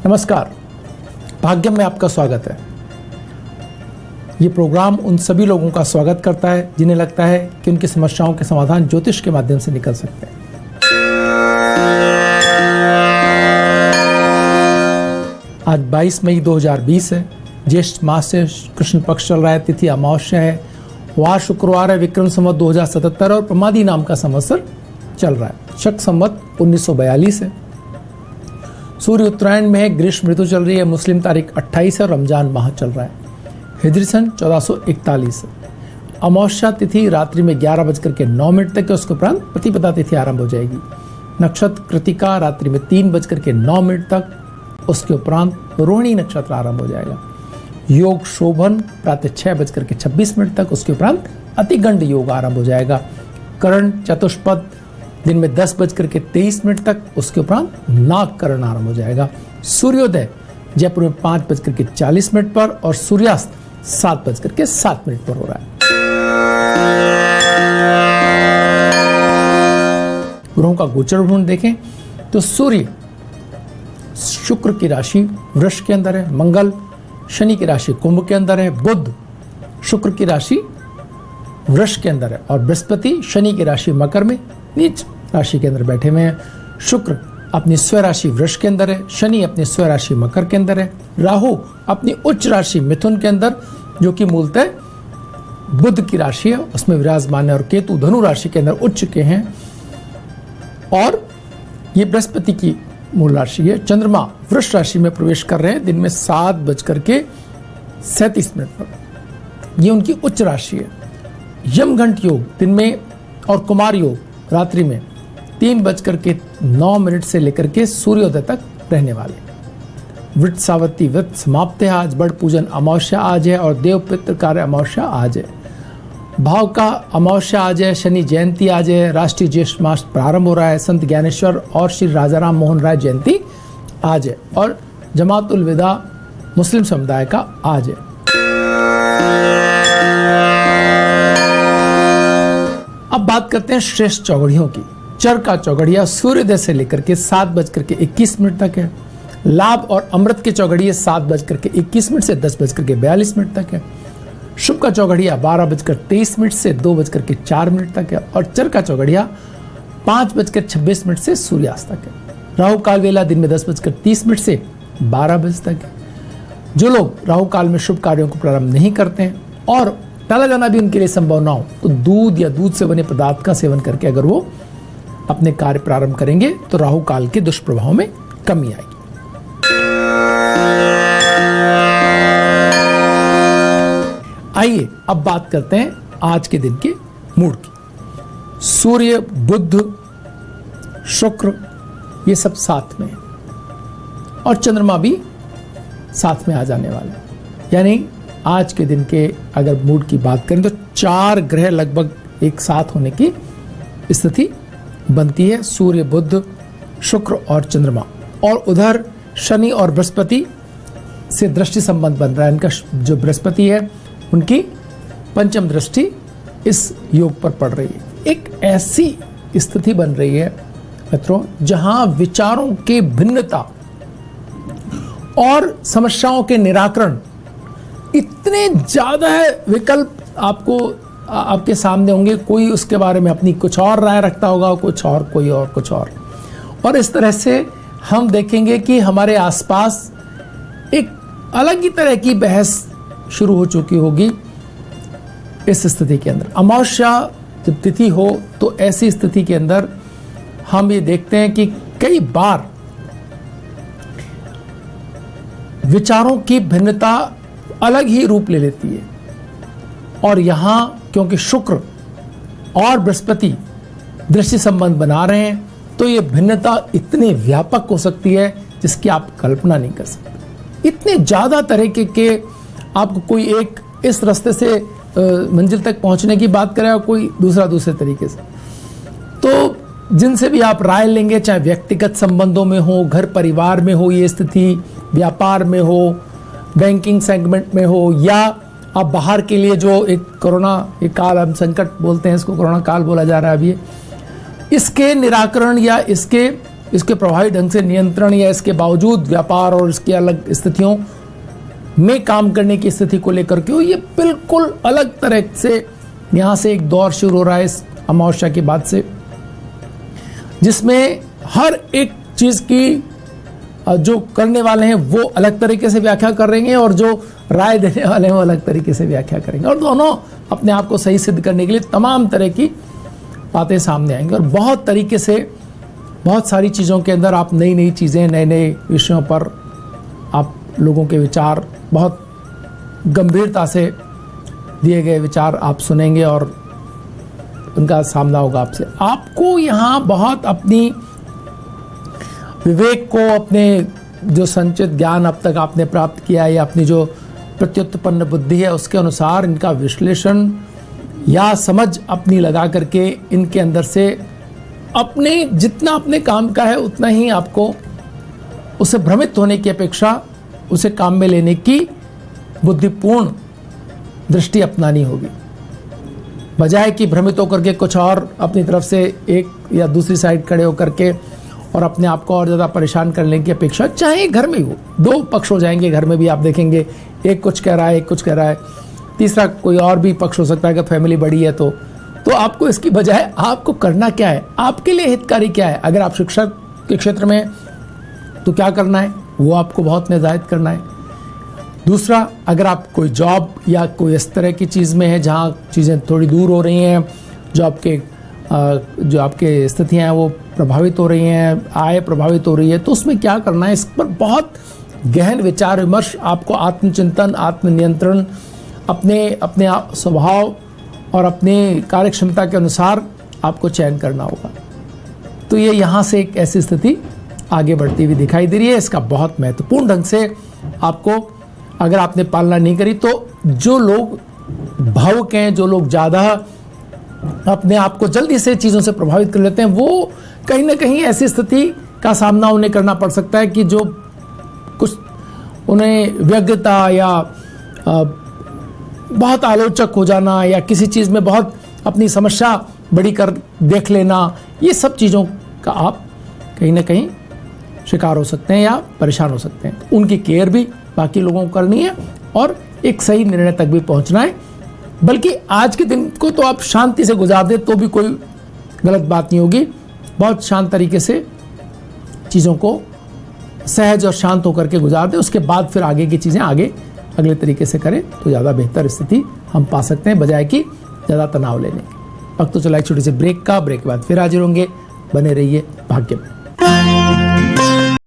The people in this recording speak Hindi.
नमस्कार, भाग्यम में आपका स्वागत है। ये प्रोग्राम उन सभी लोगों का स्वागत करता है जिन्हें लगता है कि उनकी समस्याओं के समाधान ज्योतिष के माध्यम से निकल सकते हैं। आज 22 मई 2020 है। ज्येष्ठ मास से कृष्ण पक्ष चल रहा है, तिथि अमावस्या है, वार शुक्रवार है, विक्रम संवत 2077 और प्रमादी नाम का संवत्सर चल रहा है। शक संवत 1942 है। सूर्य उत्तरायण में है, ग्रीष्म ऋतु चल रही है, मुस्लिम तारीख 28 है और रमजान माह चल रहा है। हिजरी सन 1441 है। अमावस्या तिथि रात्रि में 11:09 तक है, उसके उपरांत प्रतिपदा तिथि आरंभ हो जाएगी। नक्षत्र कृतिका रात्रि में 3:09 तक, उसके उपरांत रोहिणी नक्षत्र आरंभ हो जाएगा। योग शोभन प्रातः 6:26 तक, उसके उपरांत अतिगंड योग आरंभ हो जाएगा। करण चतुष्पद दिन में 10:23 तक, उसके उपरांत नागकरण आरंभ हो जाएगा। सूर्योदय जयपुर में 5:40 पर और सूर्यास्त 7:07 पर हो रहा है। ग्रहों का गोचर भ्रमण देखें तो सूर्य शुक्र की राशि वृष के अंदर है, मंगल शनि की राशि कुंभ के अंदर है, बुध शुक्र की राशि वृष के अंदर है और बृहस्पति शनि की राशि मकर में नीच राशि के अंदर बैठे हुए हैं। शुक्र अपनी स्वयं राशि वृष के अंदर है, शनि अपनी स्वयं राशि मकर के अंदर है, राहु अपनी उच्च राशि मिथुन के अंदर जो कि मूलतः बुध की राशि है उसमें विराजमान है, और केतु धनु राशि के अंदर उच्च के हैं और ये बृहस्पति की मूल राशि है। चंद्रमा वृष राशि में प्रवेश कर रहे हैं दिन में 7:37 पर, ये उनकी उच्च राशि है। यमघंट योग दिन में और कुमार योग रात्रि में 3:09 से लेकर के सूर्योदय तक रहने वाले। वृत सावती व्रत समाप्त है आज, बड़ पूजन अमावस्या आज है और देव पितृ कार्य अमावस्या आज है। भाव का अमावस्या आज है, शनि जयंती आज है, राष्ट्रीय ज्येष्ठ मास प्रारंभ हो रहा है, संत ज्ञानेश्वर और श्री राजाराम मोहन राय जयंती आज है और जमात उल विदा मुस्लिम समुदाय का आज है। अब बात करते हैं श्रेष्ठ चौगड़ियों की। चर का चौगड़िया सूर्योदय से लेकर के 7:21 तक है। लाभ और अमृत के चौगड़िए 7:21 से 10:42 तक है। शुभ का चौगड़िया 12:23 से 2:04 तक है और चर का चौगड़िया 5:26 से सूर्यास्त तक है। राहु काल वेला दिन में 10:30 से 12 बजे तक है। जो लोग राहु काल में शुभ कार्यों को प्रारंभ नहीं करते हैं और टाला जाना भी उनके लिए संभव ना हो तो दूध या दूध से बने पदार्थ का सेवन करके अगर वो अपने कार्य प्रारंभ करेंगे तो राहु काल के दुष्प्रभाव में कमी आएगी। आइए अब बात करते हैं आज के दिन के मूड की। सूर्य बुध शुक्र ये सब साथ में है और चंद्रमा भी साथ में आ जाने वाला है, यानी आज के दिन के अगर मूड की बात करें तो 4 ग्रह लगभग एक साथ होने की स्थिति बनती है। सूर्य बुध शुक्र और चंद्रमा, और उधर शनि और बृहस्पति से दृष्टि संबंध बन रहा है। इनका जो बृहस्पति है उनकी पंचम दृष्टि इस योग पर पड़ रही है। एक ऐसी स्थिति बन रही है मित्रों जहां विचारों की भिन्नता और समस्याओं के निराकरण इतने ज्यादा विकल्प आपके सामने होंगे। कोई उसके बारे में अपनी कुछ और राय रखता होगा, कुछ और, कोई और कुछ और इस तरह से हम देखेंगे कि हमारे आसपास एक अलग ही तरह की बहस शुरू हो चुकी होगी इस स्थिति के अंदर। अमावस्या जब तिथि हो तो ऐसी स्थिति के अंदर हम ये देखते हैं कि कई बार विचारों की भिन्नता अलग ही रूप ले लेती है और यहां क्योंकि शुक्र और बृहस्पति दृष्टि संबंध बना रहे हैं तो ये भिन्नता इतनी व्यापक हो सकती है जिसकी आप कल्पना नहीं कर सकते। इतने ज्यादा तरीके के आपको कोई एक इस रास्ते से मंजिल तक पहुंचने की बात करे और कोई दूसरे तरीके से, तो जिनसे भी आप राय लेंगे, चाहे व्यक्तिगत संबंधों में हो, घर परिवार में हो ये स्थिति, व्यापार में हो, बैंकिंग सेगमेंट में हो, या आप बाहर के लिए जो एक कोरोना एक काल, हम संकट बोलते हैं इसको, कोरोना काल बोला जा रहा है अभी, इसके निराकरण या इसके इसके प्रभावी ढंग से नियंत्रण या इसके बावजूद व्यापार और इसकी अलग स्थितियों में काम करने की स्थिति को लेकर के हो, ये बिल्कुल अलग तरह से यहाँ से एक दौर शुरू हो रहा है इस अमावस्या के बाद से, जिसमें हर एक चीज़ की जो करने वाले हैं वो अलग तरीके से व्याख्या कर रहे हैं और जो राय देने वाले हैं वो अलग तरीके से व्याख्या करेंगे, और दोनों अपने आप को सही सिद्ध करने के लिए तमाम तरह की बातें सामने आएंगी। और बहुत तरीके से बहुत सारी चीज़ों के अंदर आप नई नई चीज़ें, नए नए विषयों पर आप लोगों के विचार, बहुत गंभीरता से दिए गए विचार आप सुनेंगे और उनका सामना होगा आपसे। आपको यहाँ बहुत अपनी विवेक को, अपने जो संचित ज्ञान अब तक आपने प्राप्त किया है या अपनी जो प्रत्युत्पन्न बुद्धि है उसके अनुसार इनका विश्लेषण या समझ अपनी लगा करके इनके अंदर से अपने जितना अपने काम का है उतना ही आपको उससे भ्रमित होने की अपेक्षा उसे काम में लेने की बुद्धिपूर्ण दृष्टि अपनानी होगी, बजाय कि भ्रमित होकर के कुछ और अपनी तरफ से एक या दूसरी साइड खड़े होकर के और अपने आप को और ज़्यादा परेशान करने की अपेक्षा। चाहे घर में हो, दो पक्ष हो जाएंगे घर में भी, आप देखेंगे एक कुछ कह रहा है, एक कुछ कह रहा है, तीसरा कोई और भी पक्ष हो सकता है अगर फैमिली बड़ी है तो आपको इसकी बजाय आपको करना क्या है, आपके लिए हितकारी क्या है। अगर आप शिक्षक के क्षेत्र में तो क्या करना है वो आपको बहुत निर्धारित करना है। दूसरा, अगर आप कोई जॉब या कोई इस तरह की चीज़ में है जहाँ चीज़ें थोड़ी दूर हो रही हैं, जो आपके स्थितियाँ हैं वो प्रभावित हो रही हैं, आय प्रभावित हो रही है, तो उसमें क्या करना है, इस पर बहुत गहन विचार विमर्श, आपको आत्मचिंतन, आत्मनियंत्रण, अपने स्वभाव और अपने कार्यक्षमता के अनुसार आपको चयन करना होगा। तो ये यहाँ से एक ऐसी स्थिति आगे बढ़ती हुई दिखाई दे रही है। इसका बहुत महत्वपूर्ण ढंग से आपको, अगर आपने पालना नहीं करी तो जो लोग भावुक हैं, जो लोग ज़्यादा अपने आप को जल्दी से चीज़ों से प्रभावित कर लेते हैं, वो कहीं ना कहीं ऐसी स्थिति का सामना उन्हें करना पड़ सकता है कि जो कुछ उन्हें व्यग्रता या बहुत आलोचक हो जाना या किसी चीज़ में बहुत अपनी समस्या बड़ी कर देख लेना, ये सब चीज़ों का आप कहीं ना कहीं शिकार हो सकते हैं या परेशान हो सकते हैं। उनकी केयर भी बाकी लोगों को करनी है और एक सही निर्णय तक भी पहुंचना है। बल्कि आज के दिन को तो आप शांति से गुजार दें तो भी कोई गलत बात नहीं होगी। बहुत शांत तरीके से चीज़ों को सहज और शांत होकर के गुजार दें, उसके बाद फिर आगे की चीज़ें अगले तरीके से करें तो ज़्यादा बेहतर स्थिति हम पा सकते हैं, बजाय कि ज़्यादा तनाव लेने के। वक्त तो चला एक छोटी सी ब्रेक का, ब्रेक के बाद फिर हाजिर होंगे। बने रहिए भाग्य में।